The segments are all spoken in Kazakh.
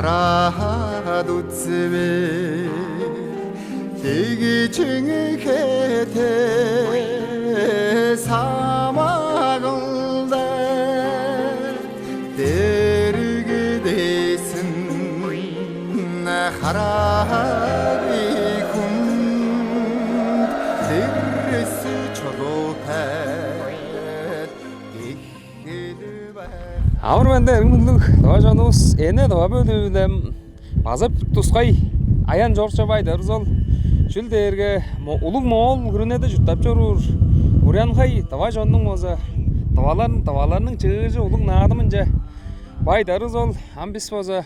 қарадүтсібе деги чыңкете самағылда дергідесін қарабикун дірісі чолотет Амыр бәнді әргімділік дұға жануыз әне дұға бөлдім базап тұсқай аян жорша байды ұрзал жүлдерге ұлық моғол күрінеді жұттап жорur ұрян қай дұға жанның мозы дұғаларының чығыжы ұлық нағадымын жа байды ұрзал амбис мозы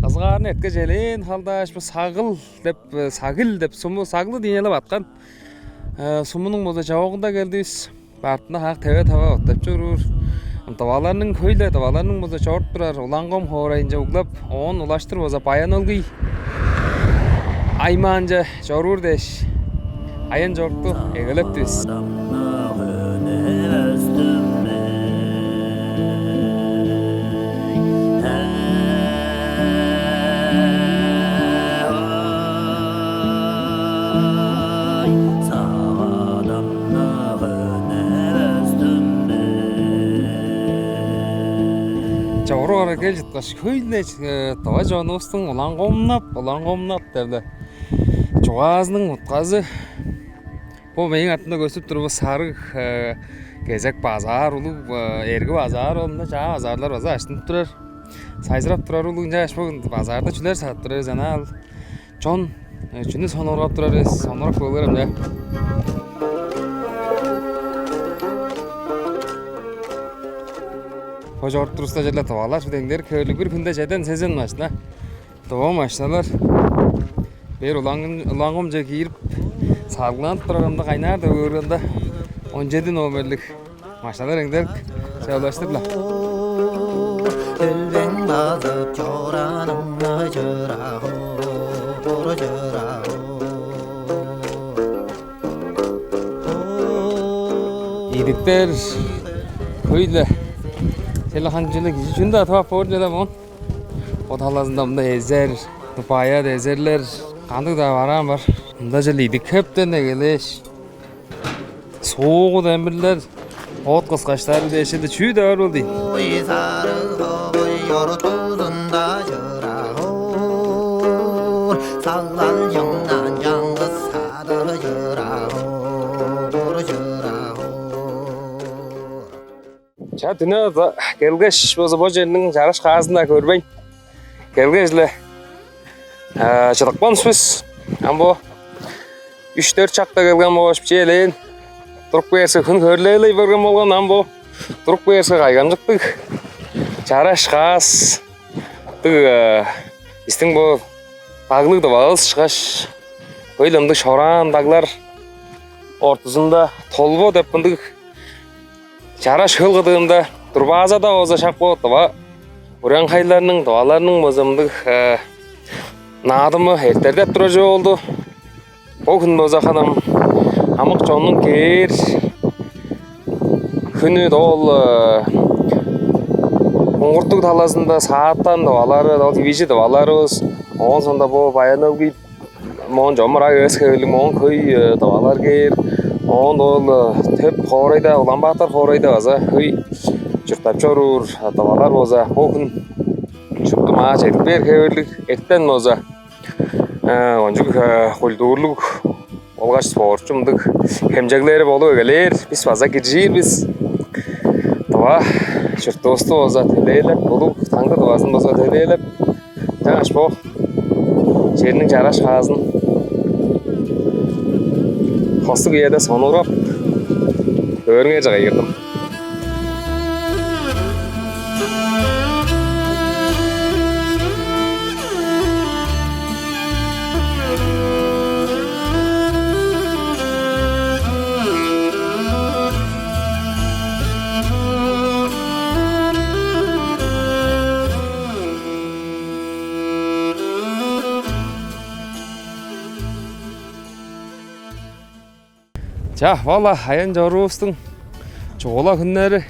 қызғарын әтке желен қалдаш сағыл деп сағылы дейнеліп атқан сұмының мозы жауығында келдіс бартына хақ тәуе тава оттап жорur Tavalarның көйлі, tavalarның бұза жорт тұрар, ұланғым қорайынша ұғлап, оғын ұлаштыр бұза баян олғый. Айманжа жорur деш, аян жортты әгіліп дес. Жоруға кел жытқаш көйлі тава жануыстың ұлан-қомнап дәвді. Жоғазының ұтқазы. Бұл менің атында көсіп тұрып сарық кезек базар ұлы, әргі базар олында жаңа базарлар базар аштынып тұрар. Сайзырап тұрар ұлығын жа ашпағын базарда чүлер сағат тұрар зәна ал. Жон жүні сонырғап тұрар ес, сонырғап көйлерім жа. Жорт тұрыста жерлі tavalar шүдеңдер көйлі бір күнде жәден сезен машына. Тұға машыналар. Бер ұлаңғым жа кейіріп сарғыланып тұрағанда қайнарды өргенде 17 номерлік машыналар әңдер жаулаштырла. Үлбен базып жоранымны жырағу, жырағу. Едіктер көйлі Сәлі қанчылық жүнді атуап бөрдеді мұн. Оталазында мұнда әзер, тұпаяд әзерлер, қандық да баран бар. Мұнда жілейді көптен әгелеш. Соғы дәмірлер, от қысқаштары дәшілді чүй дәуір ол дейін. Ой сары қой yortudunda жырағур, салған жыңнан жаңғыз сады жырағур, жырағур. Жа түні келгеш болса бұл жерінің жараш қағазында көрбейін. Келгешілі жырықпан сөз. Амбо 3-4 шақта келген болғаш желейін. Тұрып берсе күн көрлейлей берген болған амбо. Тұрып берсе қайған жықтық. Жараш қағаз. Істің бұл бағылықты бағыз шығаш. Көйлімді шоран дағылар. Ортызында толбо деп бұндық. Жараш қылғыдығымда тұрбазада оza шақ болды ба. Ұрян қайларының, дуаларының мозымдық надымы әртердеп тұра жо олды. Бұл күн оza қанам амық жонның кер күні дол ұңғырттық таласында сааттан дуалары, вижі дуалары өз. Оғын сонда бұл баян өгейіп, мұғын жомырақ өз көйлі, мұғын көй дуалар кер. Оғын ол төп қорайда, ұлан бақтар қорайда аза көй жүртап жорur, tavalar болса, бұл күн жұпты маға жайдық бер көйлік, еттен болса. Онжық құлдуырлық олғаш спортшымдық кемжеглері болу өгелер, біз база кержейір біз. Тұға жүртті осты болса төлейліп, болу таңды тұғасын болса төлейліп. Жаңаш бұл жерінің жараш қағазын қосты күйеді соны ұрап өріңе жаға ердім. Жа, вала, аян жаруыстың жоғыла күннері,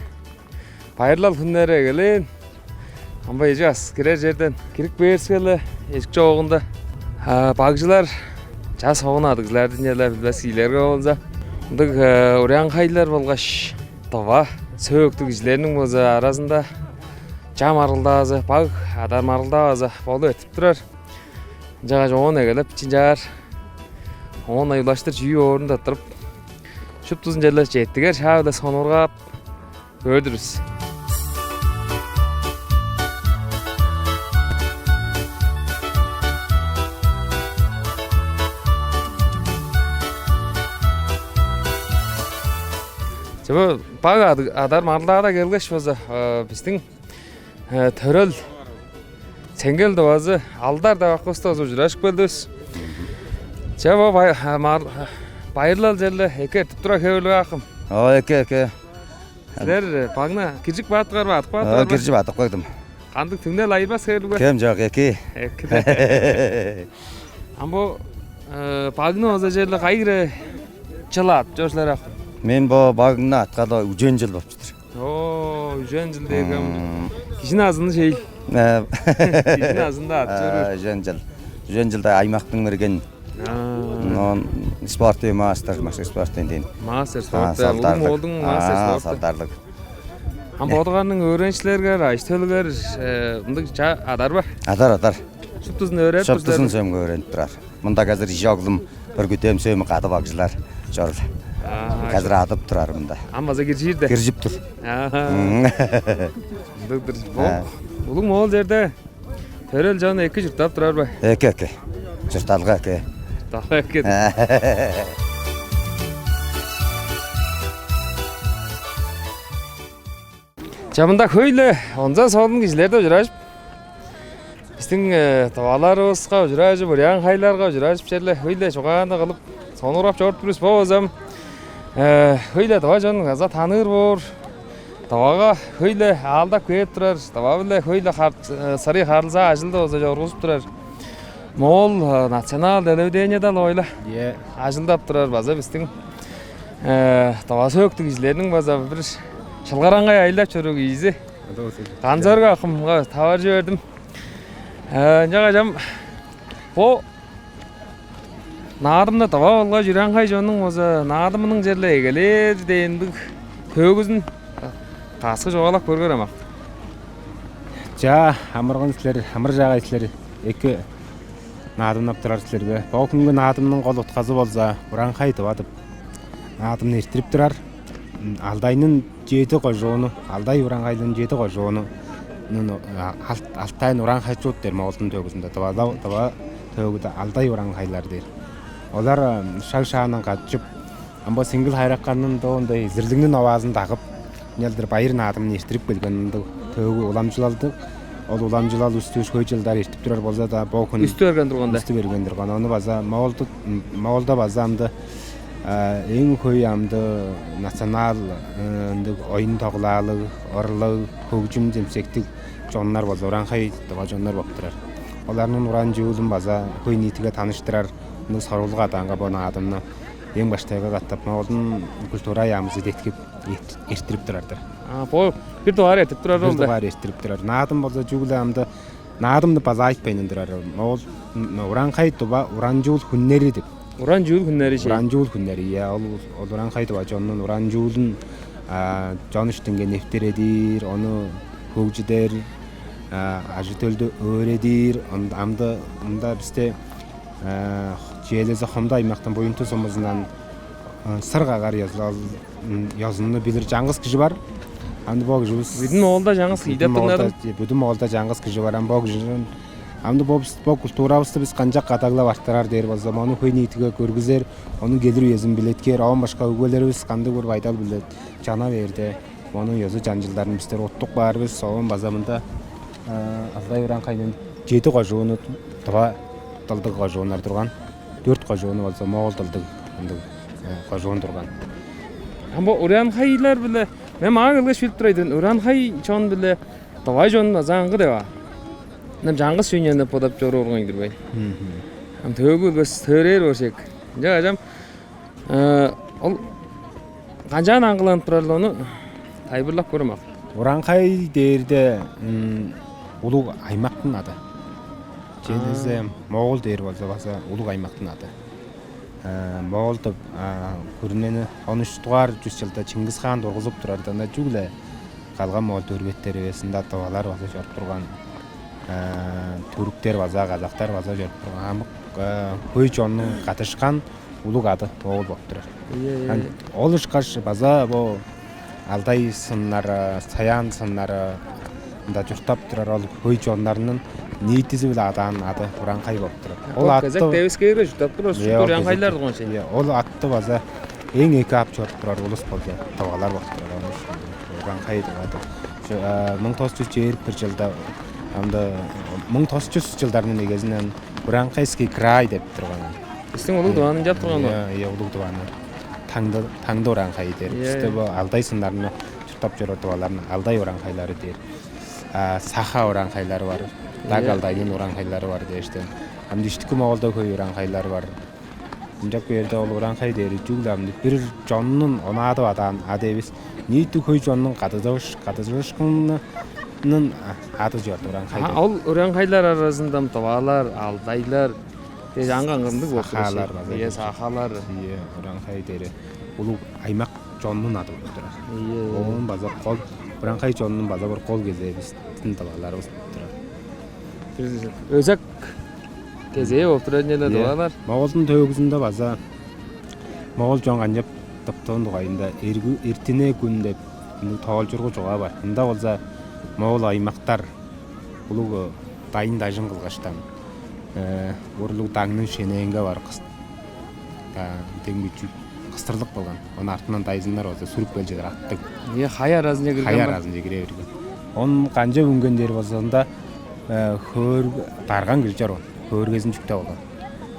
байырлал күннері келен. Amba ejas kirer жерден кирик берскеле эшик жогунда багжылар жас огунады кызлардын эле билбескейлерге болса мындык урян хайлар болгоч тоба сөөктүк кишилердин болсо арасында жам арылдаазы баг адам арылдаазы болуп өтүп турар жага жогон эгелеп ичин жаар он айлаштыр жүйө орунда туруп шуп тузун жерле жеттигер шаабыда сонургап көрдүрүз. Жаба баг адар марлаада келгеш болсо биздин төрөл ценгел добазы алдар да бакыбызда журашып келдибиз. Жаба байырлал жерле экертип тура көбөлүк акым. Эке. Силер багна киржик баатыгар ба, атып баатыгар ба? Киржип атып койдум. Кандык түңнел айырбас көбөлүк. Кем жок эки. Амбо багны болсо жерле кайгыра чылат, жошлар акым. Мен бу багына атканда үжөн жыл болуптур. Үжөн жыл дегем. Кишин азыны шей. Кишин азында атчыр. Үжөн жылда аймактын берген. Спорт мастер спорттен дейин. Мастер спорт. Улдун мастер спорт. Салдарлык. Бодоганын öğrencilerге, айштөлгөр мындык адар бар. Адар. Шуптузун öğrenip турсуздар. Шуптузун сөмгө öğrenip турар. Мында азыр жоглум бір күтем сөмү каты багжылар жорул. Қазір атып тұрар мында. Аммаза киржирде. Киржип тур. Улуң мол жерде төрөл жаны эки журттап турар ба? Эки. Журталга эки. Журталга эки. Жамында көйлө онза соолун кишилерде журашып. Биздин табаларыбызга журашып, урян хайларга журашып жерле көйлө чоганда кылып сонурап жоруп турубуз болсом. Хөйле таба жон газа таныр бор. Табага хөйле алдап келип турар. Таба биле хөйле сары харылса ажылды болсо жоргузуп турар. Мол национал телевидениеда ойла. Ажылдап турар база биздин таба сөктүк кишилердин база бир чылгараңгай айлап жүрүк ийзи. Канжарга акымга табар жибердим. Жага жам бо Надымда таба болга жүрән кай жонун болсо надымынын жерле эгелер дегендик төгүзүн каскы жогалап көргөрөм ак. Амырган силер, амыр жагай силер эки надымнап турар силерге. Бул күнгө надымдын кол утказы болсо уран кай табатып надымны эртирип турар. Алдайнын 7 кожоону, алдай уран кайдын 7 кожоону алтайын уран кайчуут дер Моголдун төгүзүндө таба төгүдө алдай уран кайлар дер. Олар шаг-шагынан катчып, амбо сиңгил хайракканын доондай зирлигинин авазын тагып, нелдир байыр надымын эртирип келген төгү уламжылалды. Ол уламжылал үстү көй жылдар эртип турар болсо да бул күн үстү берген турганда. Үстү берген турган. Аны база Моголдо база амды эң көй амды национал оюн тоглаалык, орлык, хөгжүм демсектик жоннор болсо уран кай таба жоннор болуп турар. Олардын уран жуулун база көй нитиге тааныштырар. Мына сарулук атанга бона адамны эң баштайга каттап Моголдун культура аямызды деткип эртирип турардар. Бул бир дугар этип турар болду. Бир дугар эртирип турар. Надым болсо жууламды надымды база айтпайын турар. Могол уран кай туба уран жуул күннери деп. Уран жуул күннери же. Уран жуул күннери. Ол уран кай туба жонун уран жуулун жон үстүнгө нефтередир, ону хөгжүдер, ажы төлдө өөредир. Амды мында бизде Желези Хомда аймактын боюнту сомузунан сыргагар yazını bilir жаңгыз киши бар. Амды бог жубуз. Бидин Моголдо жаңгыз кийдеп тыңдадым. Бидин Моголдо жаңгыз киши бар. Бог жубун. Амды бог культурабызды биз канчак катаглап арттырар дер болсо, муну көй нитиге көргүзөр, анын келир үезин билеткер, ан башка өгөлөрүбүз кандай бир пайдал билет. Жана берди. Мунун өзү жанжылдарын биздер оттук баарбыз, сонун базамында алдай уран кайдын 7 кожоону таба талдык кожоонор турган. 4 кожоону болсо Могол талдык кожоон турган. Амбо уран хайлар биле мен мага келгеш билип турайдын. Уран хай чон биле табай жонун заңгы деба. Мен жаңгыз сүйнөндө подап жороргон кирбей. Ам төгүлгөс төрөр болсек. Жага жам ол канчан аңгыланып турарлыгын тайбырлап көрөм ак. Уран кай дээрде улуг аймактын аты. Железе Монгол дээр болсо бас улуг аймактын аты. Монголд көрнөне 13 дугаар жүз жылда Чингис хаан дургузуп турар дана жүгле калган монгол төргөттөр эсинде аталар баса жорп турган түрктер баса казактар баса жорп турган амык көй жонун катышкан улуг аты Монгол болуп турар. Ол ышкаш баса бу Алдай сыннары, Саян сыннары мында журтап турар ол көй жоннарынын нийтизи бил адаан аты Уранхай болуп турат. Ол казак Девскийге журтап турат, Уранхайлар дегенче. Ол атты база эң эки ап жорп турар улус болду. Табалар болуп турат. Уранхай деп атат. 1971 жылда анда 1900 жылдардын негизинен Уранхайский край деп турган. Биздин улуг дубанын жап турган. Улуг дубаны. Таңды Уранхай дер. Бизде бу Алдай сындарын журтап жүрөт аларын Алдай Уранхайлары дер. Саха Уранхайлары бар. Дагaldайдын Уранхайлары бар дешти. Амды иштики Монголдо көй Уранхайлар бар. Мындак жерде ол Уранхай дери жүглөмдү бир жоннун онаады адан адебис нийтүү көй жоннун катышкынын аты жорт Уранхай. Ол Уранхайлар арасында табалар, алдайлар, жаңгаңгындык сахалар, сахалар, Уранхай дери улуг аймак жоннун аты болуп турат. Онун база кол Уранхай жонунун база бир кол кезебиздин табаларыбыз турат. Өзөк кезээ болуп турат эле табалар. Монголдун төгүзүндө база Монгол жон канжап топтон дугайында эртине күн деп тоолжургу жуга бар. Мында болса Монгол аймактар улуг дайын дажын кылгаштан урлуг даңнын шенеенге бар деңбичү кыстырлык болгон. Анын артынан дайзындар болсо сүрүп кел жер аттык. Хай аразына кирген. Хай аразына кире берген. Онун канжа үнгөндер болсонда хөр дарган киржор. Хөргөзүн жүктө болгон.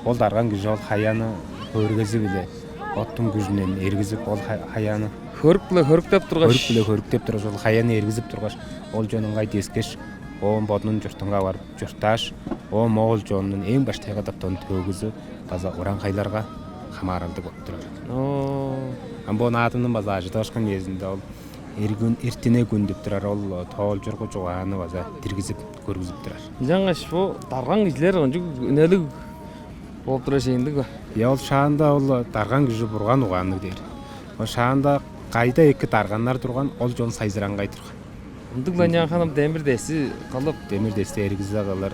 Ол дарган киржор ол хаяны хөргөзү биле оттун күжүнөн эргизип ол хаяны хөрктөп тургаш. Хөрктөп тургаш ол хаяны эргизип тургаш ол жонунгай дескеш оон бодунун журтунга барып журташ о Монгол жонунун эң баштагы топтон төгүзү база Уранхайларга хамааралдык болуп турат. Амбон атынын база ажыташкан кезинде ол эртине күн деп турар ол тоолжургу жугааны база тиргизип көргүзүп турар. Жаңгаш бу дарган кишилер үнөлүк болуп тура шейиндик ба? Ол шаанда ол дарган киши бурган угааны дейт. Ол шаанда кайда эки даргандар турган ол жон сайзырангай турган. Мындык Ланьян ханым демир дести калып, демир дести эргизе алар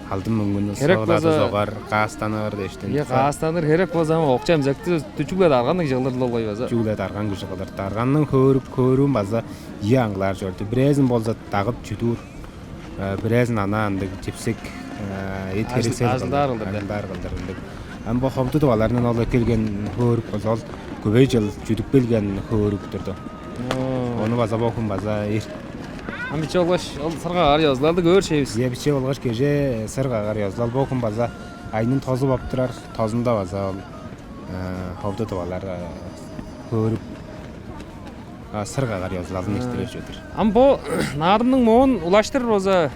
алдын мөңгүнү соолады зогар каастаныр дештин. Каастаныр керек болсо окчам закты түчүглө дарган жыгылыр болбой база. Жүглө дарган киши кылар. Дарганның көрүм база ий аңлар жөрдү. Бирезин болсо дагып чүдүр. Бирезин ана андык жипсек эт керексел кылдыр. Амбо хомтуд баларынан ол келген көрүп болсо ол көбөй жыл жүдүп келген көрүптүрдү. Ону база бокун база Амбиче олгаш ол сыргагар жазылды көр шейбиз. Ебиче олгаш кеже сыргагар жазылды. Бокун база айнын тозу болуп турар. Тозунда база ол хомтуд балар көрүп сыргагар жазылды эстире жүрдүр. Амбо наадымдын моон улаштырыр болсо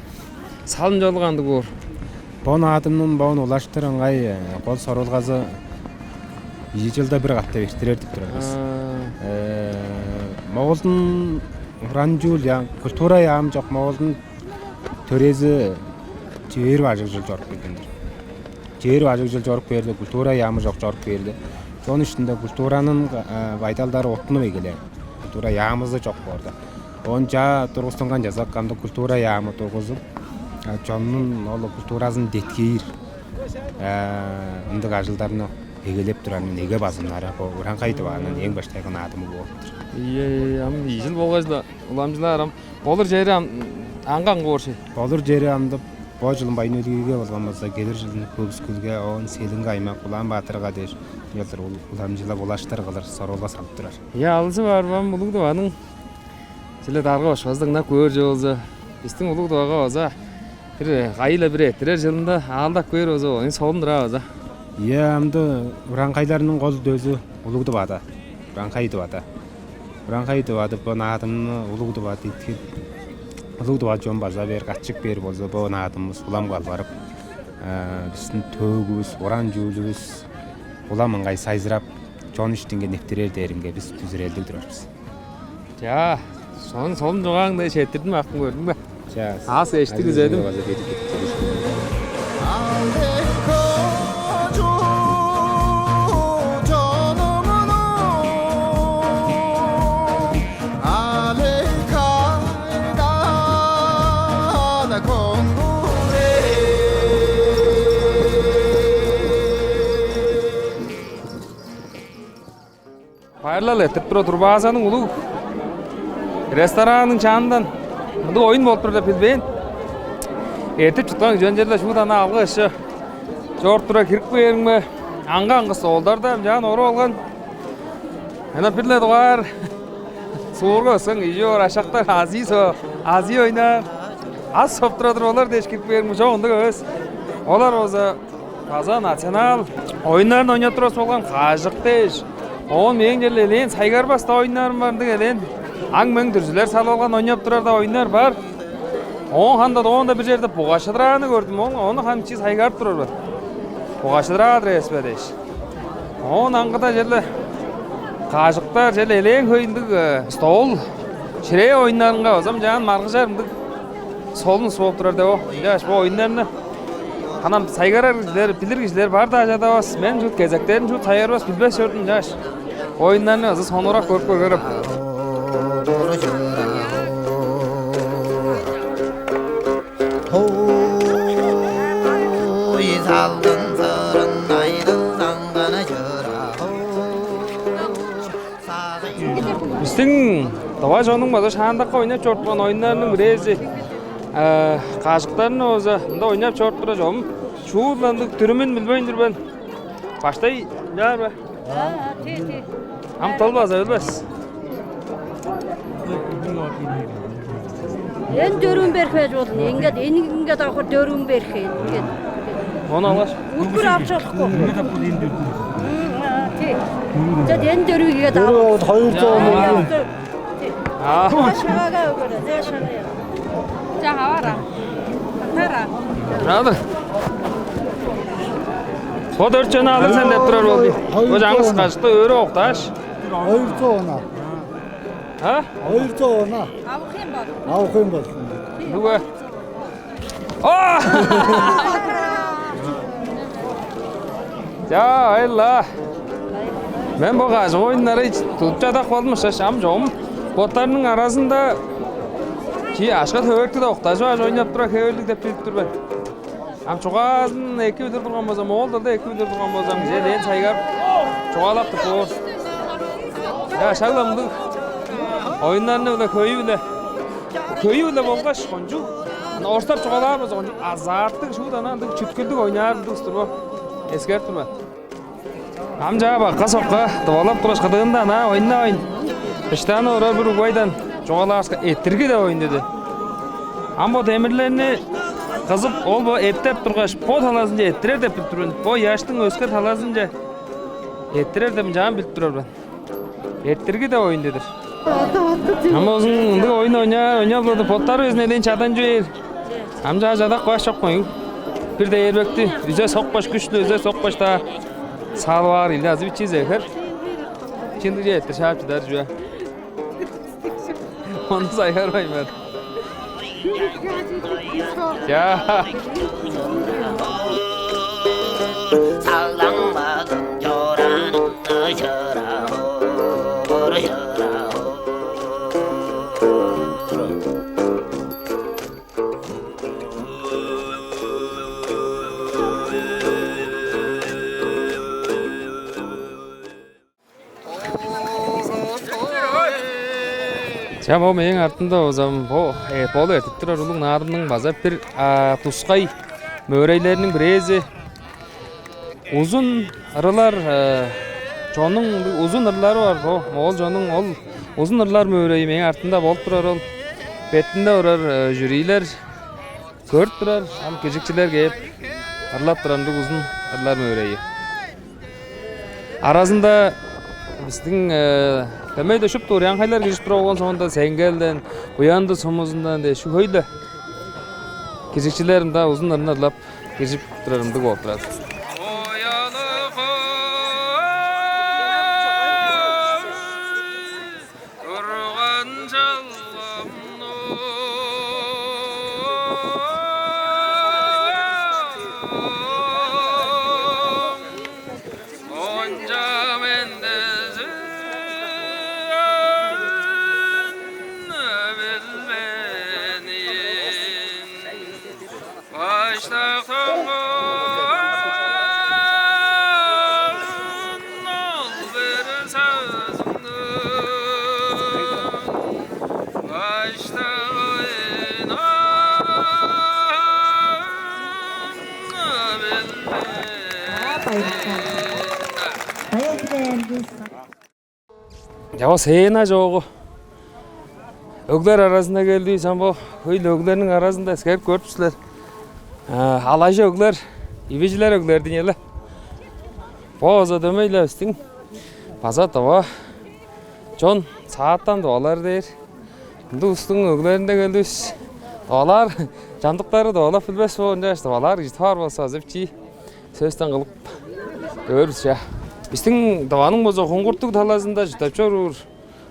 салым жолганды көр. Бон адымнын боон улаштырынгай кол сорулгазы 2 жылда бир катта бертирер деп турабыз. Монголдун Уранжул культура яам жок Монголдун төрөзү жер бажык жыл жоруп келгендер. Жер бажык жыл жоруп берди, культура яамы жок жоруп берди. Сонун ичинде культуранын вайталдары отунуп келе. Культура яамызы жок болду. Он жа тургузтунган жазак камды культура яамы тургузуп жоннун ол культурасын деткейир ындык ажылдарына эгелеп туран неге базымдары Уранхай дубанын эң баштагы адымы болуптур. Жыл болгожда уламжылар болур жери аңган корши. Болур жери амды бо жылын байнөлүгүгө болгон болсо келер жылын Көбүскүлгө он Селинге аймак Улан Батырга деш жолдор уламжыла булаштыр кылыр соролго салып турар. Алысы барбам улуг дубанын силе дарга башказдыгына көр жолзо биздин улуг дубага база бир айла бир этирер жылында алдап көр болсо эң соомдура база. Амды Уранхайларынын кол дөзү улуг дубада. Уранхай дубада. Уранхай дубада бу наадымны улуг дуба дейт. Улуг дуба жон база бер качык бер болсо бу наадымыз уламга барып биздин төгүбүз, уран жүүлүбүз уламыңгай сайзырап жон иштинге нефтерер деринге биз түзүрөлдүк турабыз. Сонун соомдургаңды шеттирдим акын көрдүң бе? Az geçti güzeldim. Hayırlı etip Turbazanın ulu restoranın çağından bu oyun болып тұрды деп bilbeyin. Etip çıkan jön жерде şudan algışı. Jortura kirip berme. Аңга столдар да жан ора алган. Ana birle doğar. Soğurgasın, yiyor aşakta azi oynar. Az sopturadır olar deşkip berme çoğunda göz. Olar oza Kazan nasional oyunlarını oynap turası olgan Kajık deş. Oğun meң жерде элен Сайгарбаста oyunlarım var деген. Аң мең дүрзүлөр салып алган ойноп турарда oyunlar бар. Оң ханда да bir жерде Пугашыдраны көрдүм. Оны хамчи Сайгарып турар. Пугашыдра адрес береш. Оң аңгыда жерде Кажыктар жерде элен көйүндүк стол шире oyunlarınга озам жан маргыжарымдык солун соолуп турар деп. Жаш бу oyunlarны Hanam saygarar kişiler, bilir kişiler var da ajadabas. Men şu gezeklerin şu sayarbas bilbes gördüm yaş. Oyunlarını azı sonurak görüp görüp. Біздің Dava jonun bazı şandaqqa oynap çortman oyunlarının birezi. Kaşıklarını oza da oynap çort duracağım. Şuurlandık türümün bilmeyindir ben. Baştay ne be? Am talbaz ölmez. En dörüm berkez oldu. Enge da dörüm berkez. Onu alaş. Ukur apçalık bu. En dörüge da. Hayır canım. Aşağıya göre, aşağıya. Cahara. Tara. Alır. O 4 jana alır sen dep turar oldu. O жаңыз kaçtı öğre oktaş. Hayır ona. Ha? Hayır ona. Avukayım bak. Avukayım bak. Bu be. Oh! Ya Allah. Ben bu gazı oyunları hiç tutça da kalmış şaşam joğum. Botlarının arasında ki aşka töverdi de oktaş var oynap durak heverlik dep bilip dur ben. Am çoğazın eki ödür durgan bozam, oldu da eki ödür durgan bozam. Jelen saygar çoğalaptı bu. Ya şaglamdık. Oyunlarını öyle köyü bile bolgaş koncu. Orstap çoğalabız koncu. Azarttık şudan andık çütküldük oynardık durba. Esker durba. Amca bak kasokka tavalap turaş kadığında ana oyun. İştahını orar bir Uruguay'dan çoğalaşka ettirgi de oyun dedi. Ama demirlerini kızıp ol bu ettep turgaş pot alasınca ettirer dep bilip durun. Bu yaştın ösket alasınca ettirer dep canım bilip durar ben. Ettirgi de oyun dedir. Ama uzun oyun oynuyor potlar özüne elin çadan joyur. Amca ajada koş çok koyun. Bir de yerbekti. Üze sokbaş güçlü, üze sokbaş da sağ var ilazı bir çiz eker. Şimdi yetti şarkı der joya. Onu sayar bayım ben. Ya. 살랑맞은 조라는 너셔라호 버려라호 Ja bu meň artynda o zaman bu bolu etip turar ulug narymyň bazap bir tuskay möreýleriniň birezi uzun arılar jonun uzun arılary bar o ol jonun ol uzun arılar möreýi meň artynda bolup turar ol betinde orar jüriler görüp turar am kejikçiler gelip arlap turandy uzun arılar möreýi arasında bizden demey de şup doğru haylar girip durgan sonunda sengelden uyandı somuzundan de şu höýle kejikçilerim da uzunlarını arlap girip durarımdy bolup turady. Ya seyina çoğu. Ögler arasında geldiysen bu köylü öglerin arasında eskep görmüşler. Alaycı ögler, ibiciler ögler diyeler. Boğaza demeyle üstün. Baza tava. John saattan doğalar der. Şimdi üstün öglerinde geldiyse. Doğalar, candıkları doğalar bilmez olunca işte doğalar gitar olsa zepçi. Sözden kılıp görürüz ya. Біздің даваның боза қоңғырттық таласында жұтап жүрір.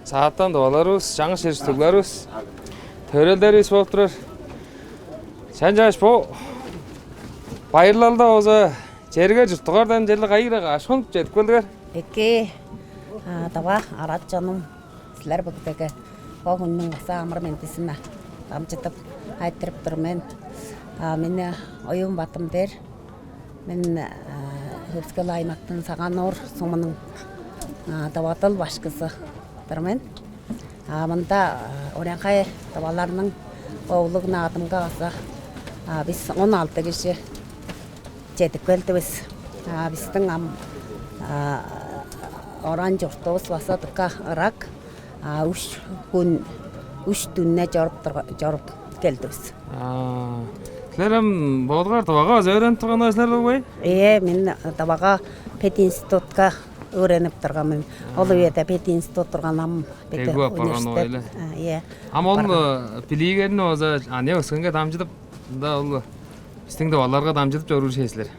Сағаттан даваларыз, жаңа шерістіглеріз, төрелдеріз болып тұрар. Сән жаш бұл байырлалда өзі жерге жұттығардан жерлі қайыраға ашқынып жетіп келдігер. Эке таба арат жаным сілер бүгдегі бұл күннің баса амыр ментесіме дамжытып айттырып тұрмен. Мені ойым батым дер. Мен Hıpskal аймақтың саған ор сомының таватыл башқысы тұрмен. Мұнда орянқай таваларының оғылығына адымға қаса. Біз 16 кеші жетіп келдіміз. Біздің оран жұртығыз баса тұққа ұрак 3 түнне жарып келдіміз. Сілерім болғар табаға өзі өреніп тұрған өсілер ғой? Мен табаға пет институтқа өреніп тұрғанмын. Ол өйеті пет институт тұрғанам. Тегі апарған ойлы. Ам ол білігерін өзі не өскенге дамжыдып, ол біздің даваларға дамжыдып жөрір шейсілер.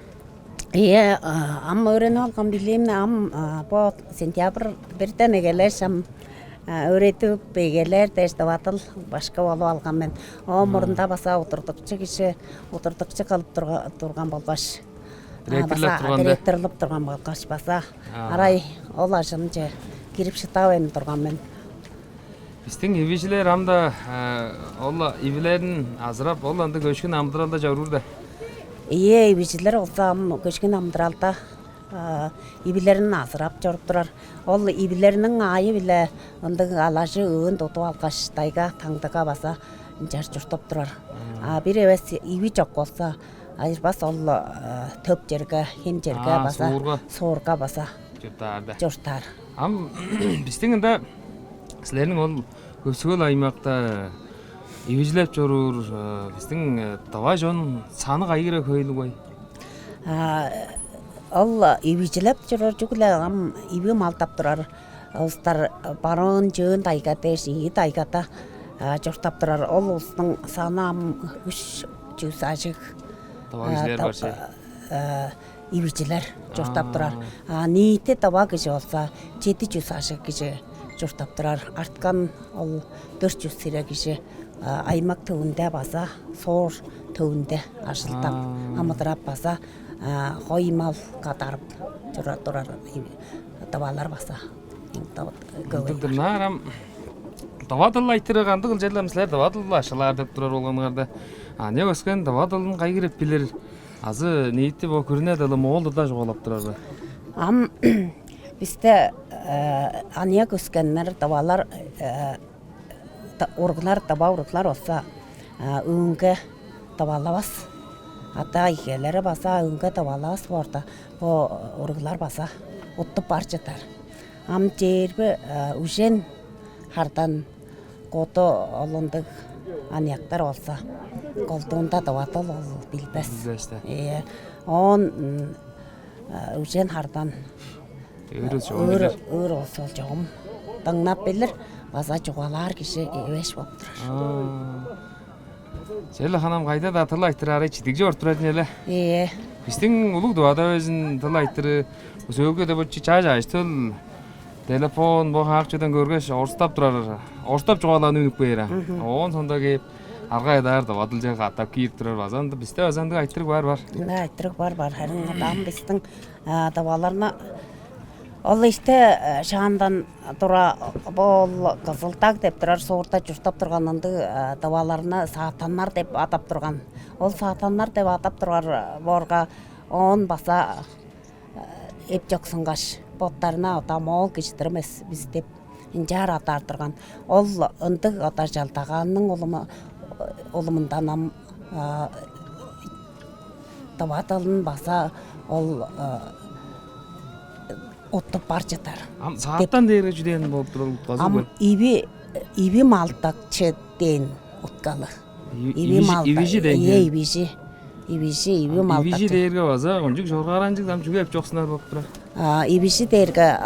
Ам өреніп алған білеймін. Ам бұл сентябр бірден егелер öğretip beygeler de batıl başka olu alganmen. O murunda basa oturdukça kalıp durgan bolbaş. Direktörlüp durgan bolbaş basa. Aray olaşınca girip şıtaven durgan men. Біздің ивичилер амда олла ивилерин азырап оланды көшкін амдыралда жарурда. Ивичилер олса көшкін амдыралда ибилерин азырап жарып турар. Ол ибилеринин айы биле ындык алажы ын тотуп алгаш тайга таңдыга баса жар журтуп турар. Бир эбес иби жок болсо айырбас ол төп жерге, хен жерге баса, соорга баса журтар. Ам биздин ында силердин ол көпсүгөл аймакта ибижилеп жорур, биздин таба жон саны кайгыра көйлү бой. Ол ибижилеп жүрөр жүгүле ам иби малтап турар. Устар барын жөн тайга теш, ии тайгата журтап турар. Ол устун саны ам 300 ажык. Таба кишилер барчы. Ибижилер журтап турар. Нийти таба киши болса 700 ажык киши журтап турар. Арткан ол 400 сире киши аймак төвүндө баса, соор төвүндө ашылтап, амыдырап баса, хоймал катарып турар табалар баса. Нарам тавадыл айтырганды кыл жерлемсилер тавадыл ашылар деп турар болгонгарда. Не өскөн тавадылын кайгырып билер. Азы нийти бо көрүнөт эле моолду да жоголоп турар. Ам бизде ания өскөннөр табалар урглар таба урглар болса өңгө табалабас. Ата игелери баса өңгө табалабас борда. Бо урглар баса уттуп барчытар. Ам жерби ужен хардан кото олондук анияктар болса колтуунда табатыл ол билбес. Он ужен хардан өр болсо жогум таңнап билер. Баса жугалар киши эбеш болуп турар. Жelle ханам кайда да тыл айтырары чидик жор турат эле. Биздин улуг дубада өзүн тыл айтыры өзөгө да бочу чажаштыл телефон бо акчадан көргөч орустап турар. Орустап жугаланы үнүп койра. Он сонда кеп аргайдар да бадыл жага атап кийип турар. Базанда бизде базанда айтырык бар. Айтырык бар. Харин адам биздин табаларына Ол иште шаандан тура бол Кызылтаг деп турар суурда журтап турган ынды дабаларына саатаннар деп атап турган. Ол саатаннар деп атап турар борга он баса эп жоксунгаш боттарына ата мол кичтирмес биз деп инжар атар турган. Ол ынды ата жалтаганның улумундан табаталын баса ол оттоп бар жатар. Сааттан дээри жүден болуп турат Ам иби малтакчы ден уткалы. Ибижи ден. Ибижи Ибижи малтакчы. дээрге база онжук жоргаранжык дам жүгөп жоксунар болуп турат. Ибижи дерге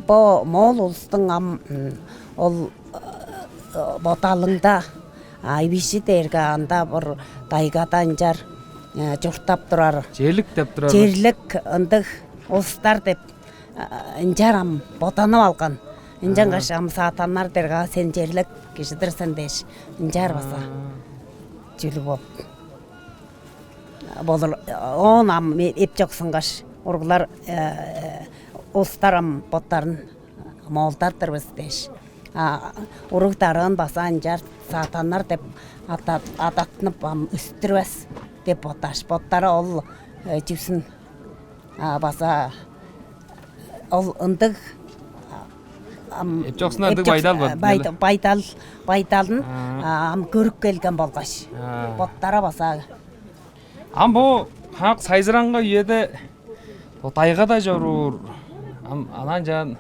бо мол улустун ам ол боталыңда ибижи дерге анда бір тайгадан жар журтап турар. Жерлик деп турат. Жерлик ындык улустар деп инжарам ботанып алган. Инжангаш ам саатаннар дерге сен жерлик кишидирсен деш. Инжар баса. Жүлүп боп. Болор он ам эп жоксунгаш ургулар улустарам боттарын молдардырбыз деш. Уруктарын баса инжар саатаннар деп ататынып үстүрбөс деп боташ. Боттары ол жүсүн баса ол ындык Эп жоксунар ындык байдал бар. Байдалын ам көрүп келген болгош. Боттара баса. Ам бу хак сайзыранга үйөдө тайгада жорур. Анан жан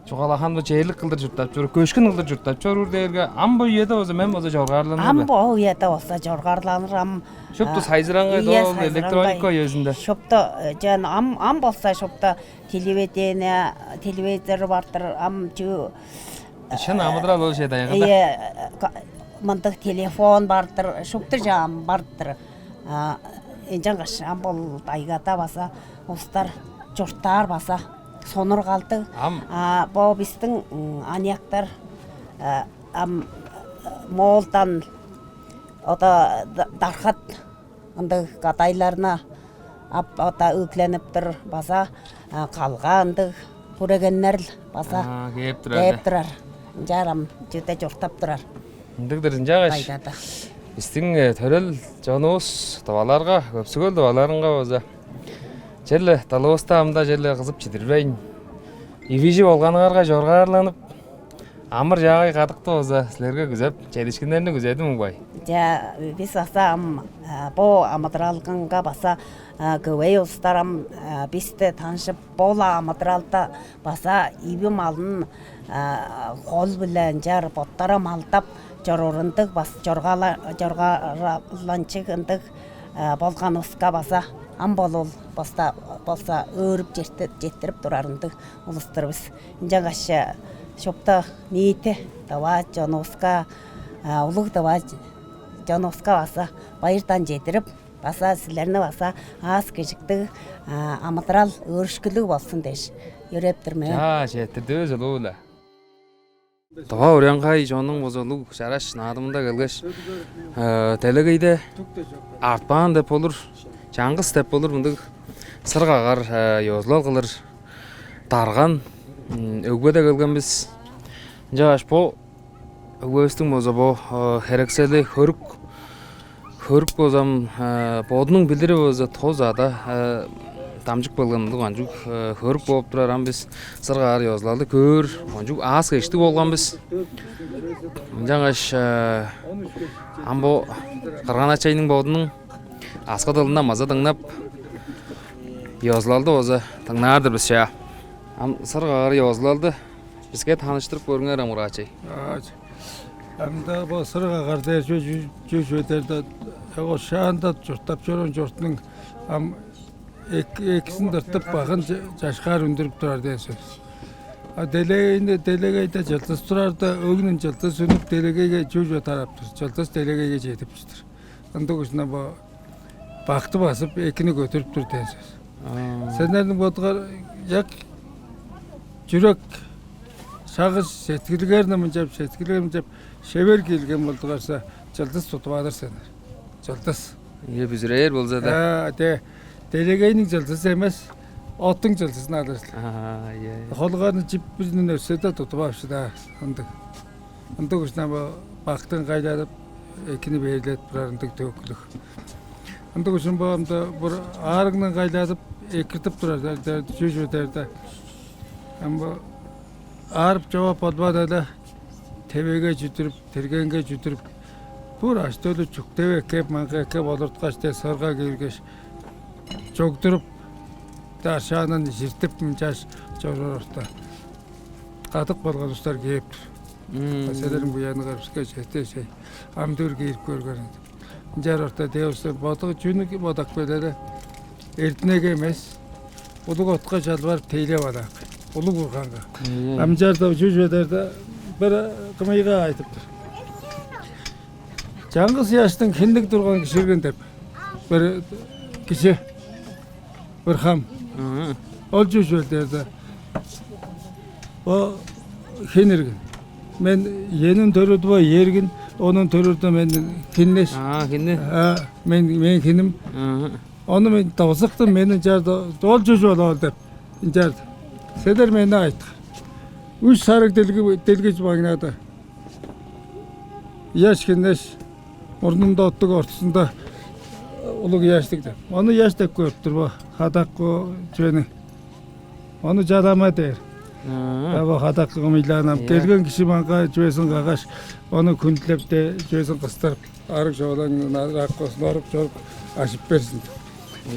чугалахан бу жерлик кылдыр журтап жүрүп, көчкүн кылдыр журтап жорур дээрге ам бу үйөдө өзү мен өзү жоргарланыр. Ам бу үйөдө болсо жоргарланыр. Ам Шопто сайзыранга дол электроника өзүндө. Шопто жан ам болсо шопто телевизор бартыр. Ам жу Шын амыдыра болуш эди айгада. Мындык телефон бартыр. Шопто жам бартыр. Энжангаш ам бол айгата баса устар журттар баса сонур калды. Бо биздин анияктар ам молдан ата дархат ынды катайларына ата өклениптир баса калганды көрөгөннөр баса кеп турар. Жарам жүтө журтап турар. Ындыгдыр жагаш. Айгата. Биздин төрөл жонубуз табаларга, көпсүгөл табаларынга база. Жерле талыбыстамда жерле кызып жидирбейин. Ибижи болгонуңарга жоргарланып, амыр жагай кадыкты база силерге күзөп, чедишкиндерни күзөдүм угбай. Ja, biz asa bo amadralganga basa gövey ustaram bizde tanışıp bola amadralda basa ibi malın kol bilen jar bottara maltap jororunduk bas jorgalançıgındık bolgan uska basa am bolol basa örüp jettirip durarındık ulustırыбыз. Жагаша шопта ниете дава жоноска улуг дава жоноска баса байырдан жетирип баса силерне баса аз кежикти аматрал өрүшкүлүк болсун деш үйрөптүрмө. Жетирди өзү луула. Тоо урянгай жонун бозолук жараш наадымында келгеш телегейде артпан деп болур, жаңгыс деп болур, мындык сыргагар ёзлол кылыр тарган өгбөдө келгенбиз. Жаш бо өгбөбүздүн бозо бо херексели хөрүк бозам бодунун билдири бозо тозада тамжык болгондук анжук хөрүк болуп турарам биз сыргагар ёзлалды көр анжук аз кечтик болгонбиз. Жаңаш амбо кырганачайдын бодунун аска дылына маза тыңнап ёзлалды бозо тыңнардырбыз ша. Сыргагар ёзлалды бизге тааныштырып көрүңөр Амурачай. Амда бо сыргагарда жөжөдөрдө ошондо журтап жүрөн журттун ам экисин дыртып багын жашкар үндүрүп турар деген сөз. Делегейде жылтыс турарда өгүнүн жылтыс үнүп делегейге жөжө тараптыр. Жылтыс делегейге жетипчиdir. Андык үчүн бо бакты басып экини көтөрүп тур деген сөз. Сендердин бодгор як жүрөк сагыз сеткилгерне мынчап шебер келген болдугарса жылтыс тутуп алыр сендер. Жылтыс. Бүзүрөр болсо да. Делегейдин жылтысы эмес, Оттың жылсын алыrsın. Iya. Холгоны жип бизнен өссөдө тутуп алыпчы да. Ындык ушуна бактын кайланып экини берилет бурарындык төкүлүк. Ындык ушун боомда бир арыңдан кайланып экиртип турар жүз өтерде. Амма арып жооп болбоду эле тебеге жүтүрүп, тергенге жүтүрүп бур аштөлү чуктебе кеп манга кеп олурткач те сорга киргеш жогдуруп дашанын жиртип мынчаш жорорта. Катык болгон устар кээптир. Маселерин буяны карышка жетеше амдыр кийип көргөн. Жар орта деосу бодо жүнү бодак белеле эртинеге эмес улуг отко жалбарып тейлеп алак. Улуг урганга. Амжарда жүжөдөрдө бир кымыйга айтыптыр. Жаңгыз яштын киндик турган киширген деп бир киши бир хам ол жүжөлдөрдө о хенерген. Мен енин төрөдүбө эргин, онун төрөдө мен кинлеш. Кинди. Мен киним. Onu men tavsıktım meni jarda dol жүз болол деп жарды. Седер мени айтты. Үч сарык делгеч магнада. Яш киндеш мурнунда оттук ортусунда улуг яштык деп. Onu яш деп көрүптүр бу. Хадакко жөнү. Onu жадама дер. Бу хадакко мыйланам келген киши манга жөсүн кагаш. Onu күнтлеп де жөсүн кыстырып, арык жолон раккосын оруп жолуп ашып берсин.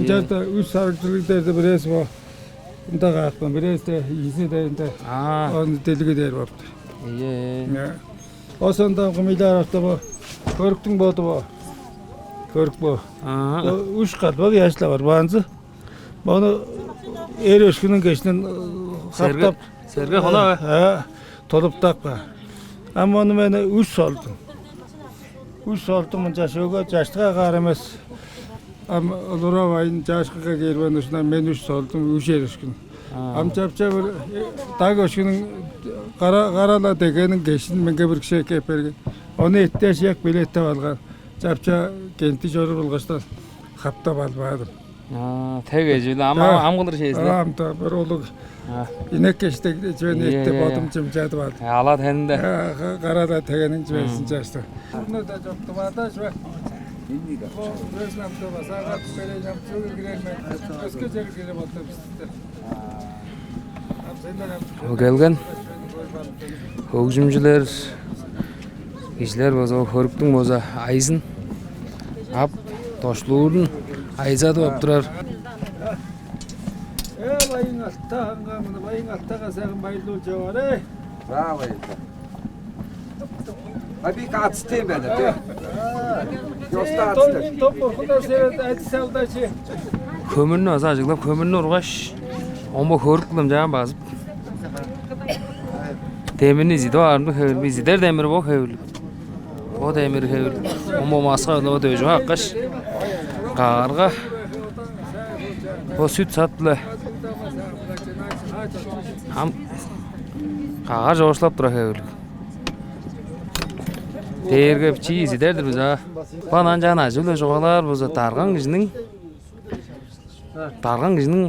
Жарда үч сарыкчылыктерди бирээс бо. Мында каапкан бирээсте ийси де энде. Onu делге дер болуптур. Iya. Ошондон кымыйлар авто бо. Көрүктүң боду бо. Көрүк бо. Үч кат бо яшла бар банзы. Буну эр өшкүнүн кечинен каптап Серге хона. Толуп такпа. Амма onu мен үч солдум. Үч солдум мынча шөөгө жаштыга каар эмес. Ama Lora ayın yaşkıga gelben üstüne men üç soldum, üç erişkin. Amcapça bir dağ öşkünün karala degenin geçin menge bir kişiye kepergen. Onu etteşek bilette algan. Çapça kenti jorur bulgaçtan kaptap almadım. Tege jüle ama amgılır şeysine. Amta bir oluk. İnek geçti jön ette bodum çimçadı vardı. Alat hende. Karala tegenin jüvesin çaştı. Bunu da çok tıvada şu. Gelgen hogjumcular kişiler boza hörüktün boza ayızın ap toşluğun ayıza da opturar. Bayın altta hangamını bayın altta kasağın bayıldı olacak var. Bravo. Abi kaçtı beni. Top korkudan seyret aytı saldaşı. Kömürünü az acıklap kömürünü urgaş. Omba hörük kılım jagan basıp. Demirini zidi vardı hövül. Zider demiri bu hövül. O demiri hövül. Omba masqa o döjü haqqaş. Qarga. O süt satlı. Ham qağa joşlap tura hövül. Terge biçi ziderdir biz ha. Banan jana jüle jogalar boza targan kişinin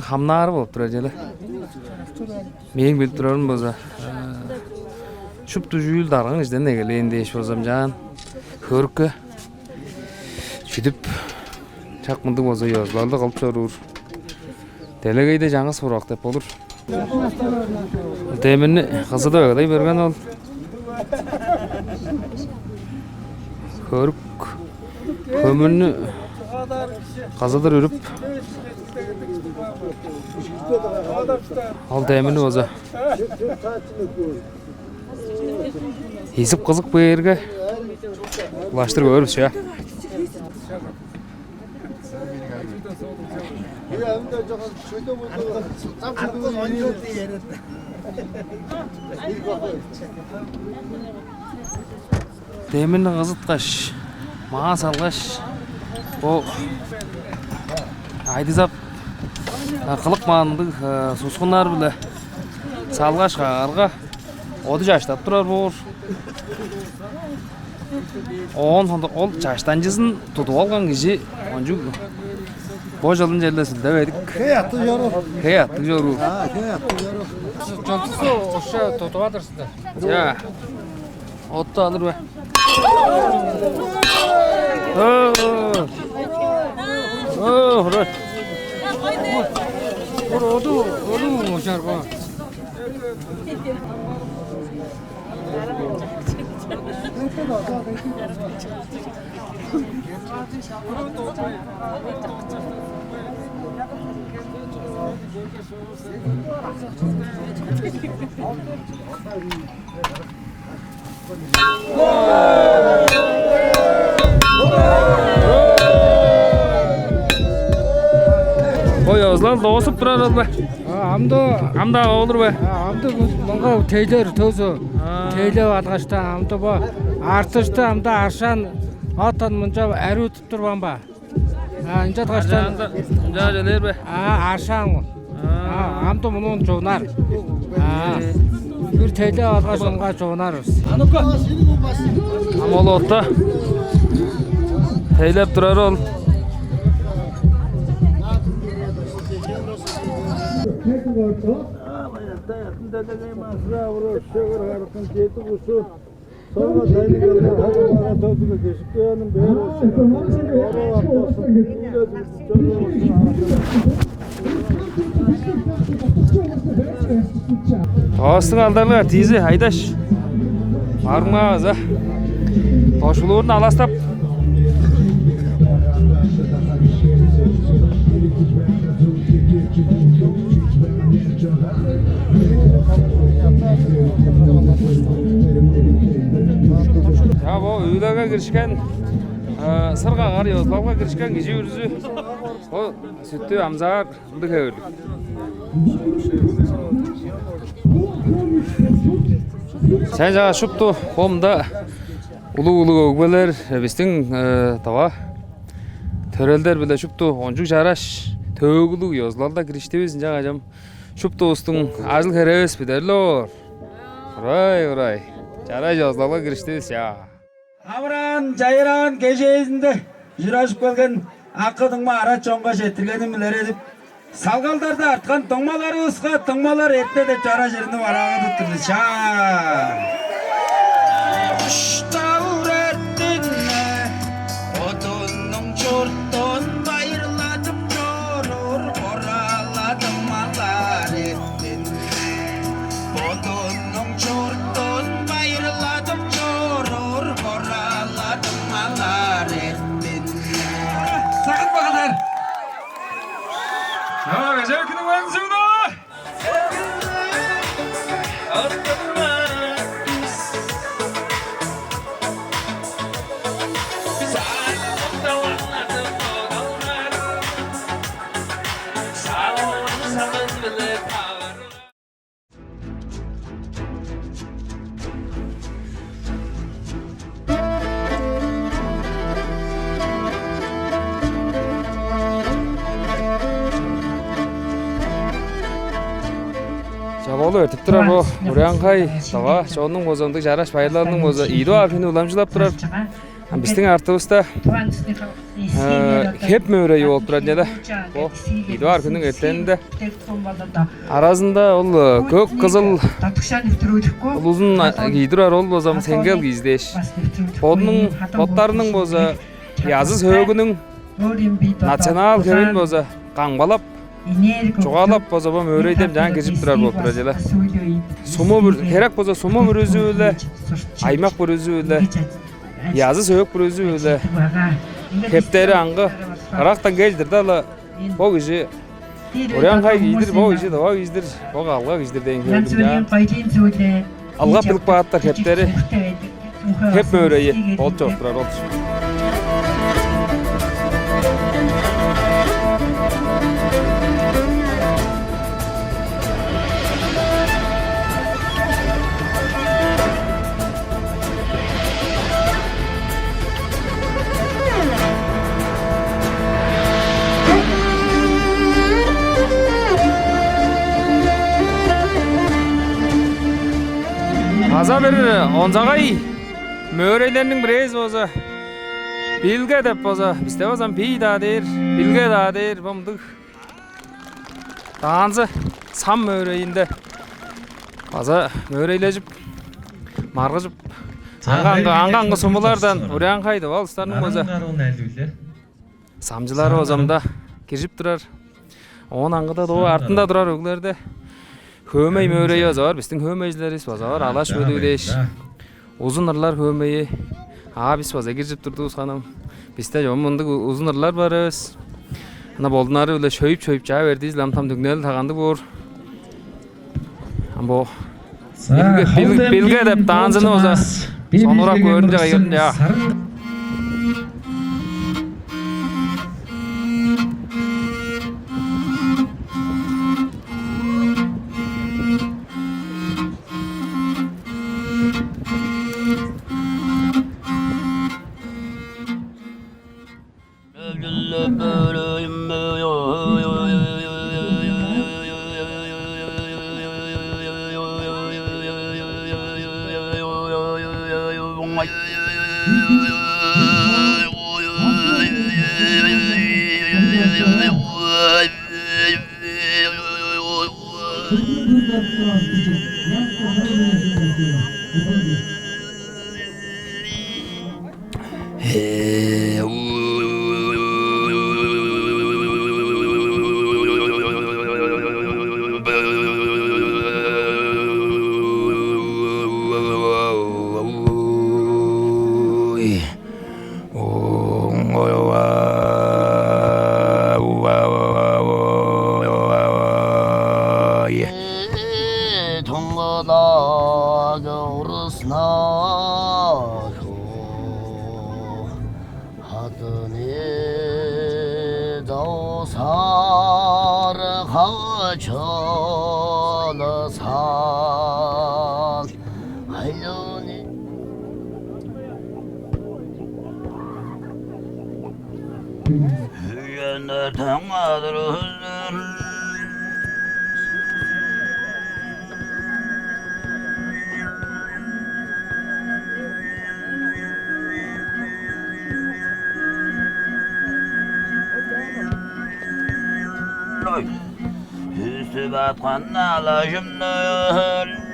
hamnarı bolup turar jele. Men bilip turarım boza. Şup tujul targan kişiden ne gelen deş bozam jan. Hörkü. Şüdüp çakmındı boza yozlardı kalıp sorur. Delegeyde жаңы sorak dep olur. Deminni kızı da öyle bergen ol. Hörük kömürünü kazıdır ürüp al demini boza. Esip kızık bu yerge ulaştırıp örüps ya. Deminni kızıtkaş, mağa salgaş, o aydızap kılık mağındı suskunlar bile salgaş qarga odu jaştap turar bor. Ol jaştan jizin tutup algan kişi onju Божалын желдесін дәведік. Kıyatlı yoru. Каятты жору. Kıyatlı yoru. Жолтысы оша тотып атырсыздар. Ja. Отты алыр ба. Хұрат. Оду ошар ба. Ой, озлан доосып турар ол ба. Амда olur ба. Амды мынга тейлер төсө. Тейлеп атгачта амды ба. Артышты амда аршан атан мынча әрүтүп турган ба. Инжа атгачтан Жалер ба. аршан. Амды мунун жонар. Бир тейлеп атгач мынга жонар. Амол отта. Тейлеп турар ол. Тоостың алдарына тизе айдаш. Бармаңыз, Тошулуурун аластап. Ya bu üylege girişken sırga qarı yozlauga girişken gece yürüzü. O süttü amzar ındık öldük. Sen jağa şuptu bomda ulu ögbeler bizden tava törelder bile şuptu onjuk jaraş tögülük yozlalda giriştebizin jağa jam şuptu ustun azıl herebes biderlor. Oray. Жара жазлауға кіріштіңіз, я. Амыран, жайран кежейізінде жүрашып келген ақыдың ма ара чоңға жетіргенім білер едіп. Салғалдарды артқан тоңмалары ұсқа, тоңмалар етті де жара жерінің араға тұттырды. Ша! Құштауыр еттіңе, отының жұрттың байырладып жорыр, қораладым малар еттіңе. Отының жұрттың bayırladım çorur, koraladım malar ettinle. Sakın bakalım. Tamam, gece günü vansıvda. Жаболу өтіп тұрар бұл Урянқай тава жоғының бозандық жараш байырларының бозы Идо апені уламжылап тұрар. Біздің артыбызда хеп мөрей олып тұрар неді. Бұл Идо аркының ертенінде аразында ол көк қызыл ұлызын кейдірар ол бозам сенгел кейіздеш. Бұның боттарының бозы языз өгінің национал кевін бозы қаңбалап Çoğalap boza bu möreydim can geçip durar bu projede. Sumo bir herek boza sumo bir özüyle, aymak bir özüyle, yazı soyuk bir özüyle. Hepteri angı, araktan geldir de la, bu işi. Oraya kay gider, bu işi de bu işdir, bu alga gider deyin gördüm ya. Allah bilik bağıtlar hepteri, hep möreyi, ol çok durar ol. Aza bir onzağay möreylerinin birez olsa Bilge dep boza. Bizde bozan pi da der, bilge da der. Bumduk. Dağınzı sam möreğinde. Baza möreylejip, margıcıp, anganғы sumulardan uyan kaydı. Val ustanın boza. Samcılar ozamda kirjip durar. Onun angıda doğu artında durar öglerde. Hömey möreyi ozar. Bizden hömeycileriz bozar. Alaş ödüleş. Uzun ırlar hömeyi. Ha biz boza kirjip durduğuz hanım. Bizde jomunduk uzun ırlar barız. Ana boldunları öyle şöyüp çay verdiyiz. Lam tam dügnel tağandı bor. Ambo bilge dep dağınzını oza. Sonurak görünce ayırın ya. Hüsnü batkanna lajımnır.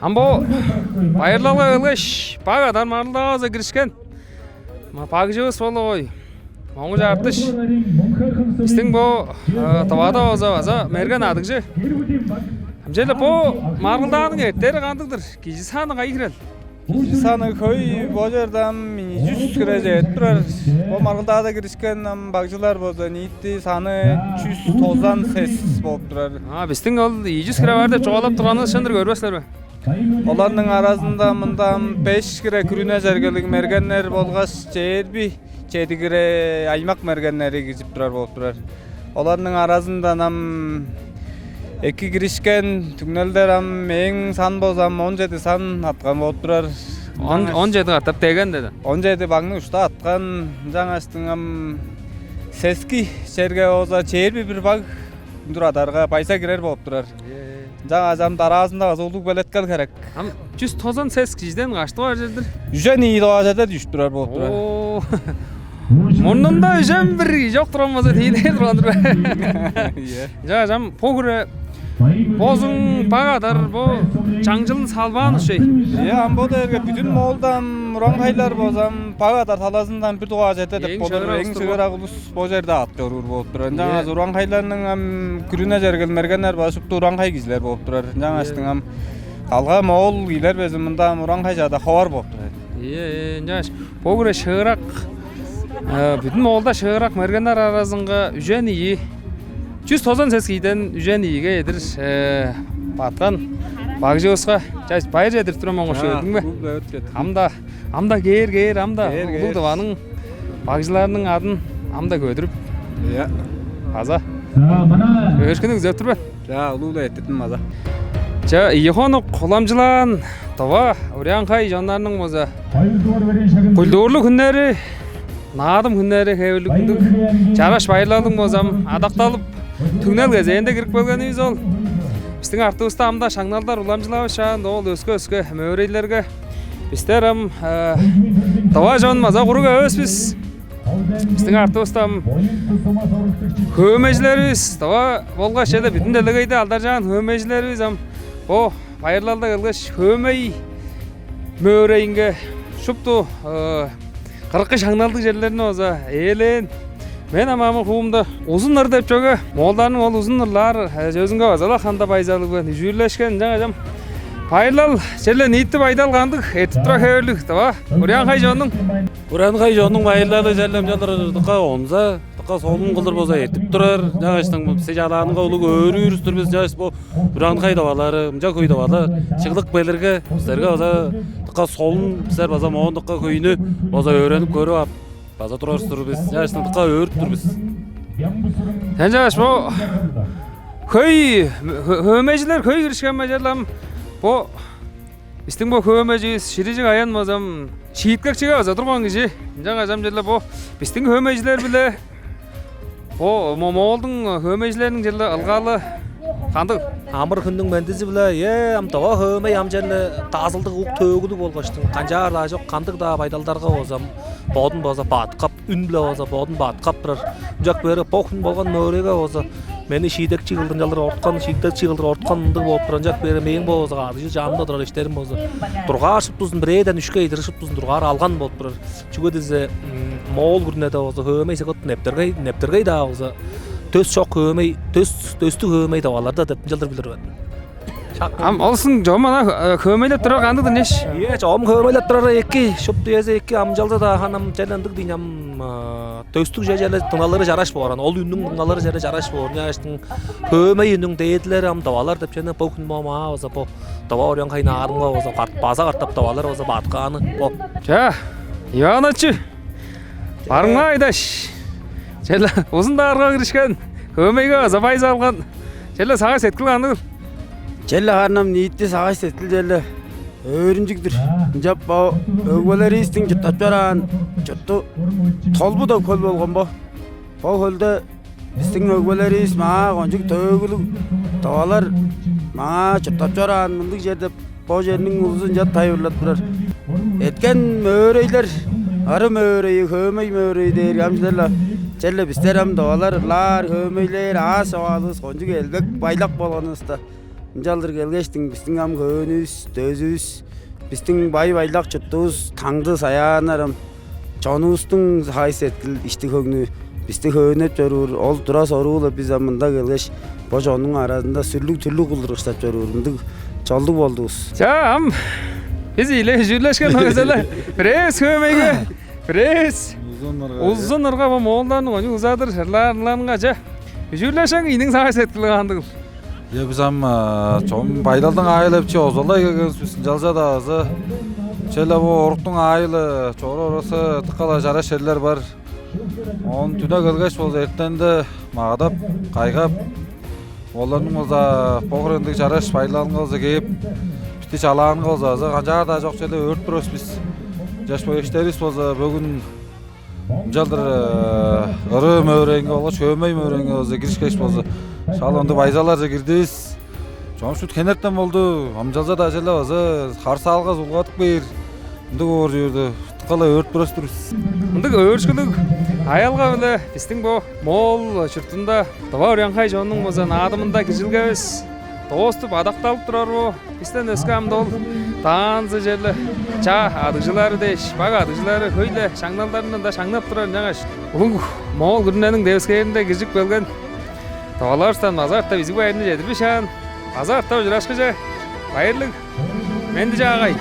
Ambo bayırlalı ılış. Bağadan marıldaza girişken. Pagıcığız oluy. Moңu artış. Bizden bu tavada oza mergen adıgıcı. Amjele bu marıldanın etleri kandıgdır. Kiji sanı kayı Sanı köy bojardan 100 kirajet durar. Bu margıldağda girişken bagcılar boza nitti sanı 100 tozdan ses bolup durar. Ha bizden ol 100 kira var dep çoğalap turganı şendir görбөсүлөр бе? Olarning arasında mından 5 kira kürüne jergelik mergenler bolgaç jerbi çedigire aymak mergenleri gizip durar bolup durar. Olarning arasında nam 2 girişken tügnelder am eң san bozam 17 san atkan bolup durar. 17 atap degen dedi. 17 bagны uçta atkan жаңаштың am seski жерге оза жерби bir bag duradarga paysa girer bolup durar. Жаңа жам дараасында зулук белеткел керек. Am 100 tozan ses kijden kaçtı var жердер? Жүжен ийлажада düşüp durar bolup durar. Murnunda üjem bir yok turamazı tiyler durandır be. Ja jam pogure bozun bagadar bu çangcılın salvan şey. Ya ambo derge bütün moldan murangaylar bozam bagadar talasından bir duğa jete dep bolur. Eң çögera ulus bo jerde at görür bolup durar. Жаңа urangaylarning am kürüne jergel mergenler basıp urangay gizler bolup durar. Жаңаштың am kalga mol giler beziminde urangayjada xabar bolup durar. Jaş pogure şığırak bütün molda şığırak mergenler arasında üjen iyi 100 tozan ses kiyden üjen iyiga edir batkan bagjosqa jaş bayır edir turamon oşuyordun be. Amda ger amda bu davanın bagjılarının adın amda gödürüp. Ya. Aza. Öşkünüz zöptür be. Ja, ulula ettim aza. Ja, ihonu kolamcılan tava Uryanxay жандарының моза. Көлдөрлү күннери, наадым күннери хевлүгүндүк. Жараш байырлардың мозам адакталып, түгнел кезеңде кирип келгенибиз ол. Биздин артыбызда амда шаңналдар уламжылабышан, ол өскө мөрейлерге. Биздер тава жон маза куруга өспүз. Биздин артыбызда хөмежлерибиз, тава болгоч эле бүтүн делегейде алдар жаган хөмежлерибиз О, байырлалда кылгыч хөмей мөрейинге шупту 40 шаңналдык жерлерине оза элен. Мен амамын куумда узун ыр деп жөгө. Молданын ол узун ырлар өзүнгө базала канда байзалыгы жүйлөшкен жаңа жам. Байырлал жерле ниитти байдалгандык этип тура хеберлик таба. Урянхай жонун байырлары жерлем жандырдыкка онза Қа солун кылдыр болса етіп тұрар, жаңаштың сежаланын қаулығы өрі үрістір біз жаңаш бұл Уранхай давалары, мұжа көй давалы, шығылық белерге, біздерге база қа солун біздер база моғындыққа көйіні база өреніп көріп ап, база тұрарыстыр біз, жаңаштың қа өріп тұр біз. Сен жаңаш бұл көй, хөмежілер көй кірішкен мәжерлам, бұл Истин бу хөмежиз ширижик аян мазам шииткек чига база турган киши. Жаңа жам жерле бу биздин хөмежилер биле О, Моңолдун хөмежилеринин жерле ылгалы кандык? Амыр күндүн мендизи биле, амтава хөмей амжерле тазылдык ук төгүлүк болгоштун. Канжар да жок, кандык да байдалдарга озам. Бодун база баткап, үн биле оза, бодун баткап бирер. Жак бери покун болгон мөреге оза. Мени шиидек чыгылдын жалдыр орткан, шиидек чыгылдыр орткандык болуп турган жак бери мен болсо ады жанымда турар иштерим болсо. Тургаар шыптузун бирден 3ке идиришиптузун тургаар алган болуп турар. Чүгө дизе Моол күрнеде болсо хөмей секот нептерге да болсо. Төс шок хөмей, төстү хөмей даваларда деп жалдыр билер. Ам олсын жомана хөмейлеп турар кандык неш? Жом хөмейлеп турар эки, шуп диезе эки амжалда да ханам жаландык дийнам төстүк жерле тыналары жараш болған. Ол үннің тыналары жерле жараш болған. Яштың хөмей үннің дейдлер ам давалар деп жана покун мама болса по дава Урянхай нарынга болса база картап давалар болса батканы. Жа, Иваначы. Барыңа айдаш. Жерле узундарга киришкен хөмейге забай салган. Жерле сага сеткил кандык? Жерле карнам ниитти сага сеткил жерле өрүнжүктүр. Жап өгөлөрүбүздүн жуттап жаран жутту толбу да көл болгон бо. Бо көлдө биздин өгөлөрүбүз мага конжук төгүлүк тавалар мага жуттап жаран мындык жерде бо жердин узун жат тайырлап турар. Эткен мөрейлер ары мөрөй, хөмей мөрөй дейр амжылар. Жерле биздер ам тавалар, лар, хөмейлер, ас абалыбыз конжук элбек байлак болгонубузда. Жалдыр келгештин биздин ам көөнүбүз, дөзүбүз, биздин байлак жуттубуз, таңды саянарым, жонубуздун хайсеткил ишти көңнү бизди хөөнөп жөрүр, ол тура сорула биз мында келгеш бо жонун арасында сүрлүк кылдырыштап жөрүрүндүк жолду болдубуз. Жа, биз иле жүрлөшкен өзеле. Пресс хөмейге, пресс. Узун ырга бо моолдардын узадыр жырларынга жа. Жүрлөшөң иниң сага сеткил кандык? Biz am çoğum baydaldan ayılıp çi ozalay gelgen jalja da azı. Çele bu oruktun ayılı, çoğru orası tıkala jara şerler var. On tüne gelgeç bolsa ertende mağdap, kaygap. Onların bolsa pogrendik jaraş baydalan bolsa keyip bitti çalan bolsa azı. Kanjar da jok çele ört turos biz. Jaş boy işteriz bolsa bugün жалдыр ыры мөреңге болғаш, хөмей мөреңге болса киришкеш болса. Шал онды байзалар же кирдиз. Жомшут кенерттен болду. Амжалжа да желе болса, карсы алга зулгатып бер. Мындык оор жүрдү. Тыкала өрт бурастырбыз. Мындык өрчкүлүк аялга беле биздин бу мол чуртунда Тава Урянхай жонунун болса наадымында киржилгебиз. Доступ адакталып турарбы? Бизден өскөмдө ол таанзы жерле ча адыжылары деш, бага адыжылары көйле шаңналдарынан да шаңнап турар жаңаш. Улуң Моңол күрүнөнүн дебескеринде киржик келген таваларстан азартта биздин байырны жетирбишан. Азартта жырашкы же. Байырлык. Менди жагай.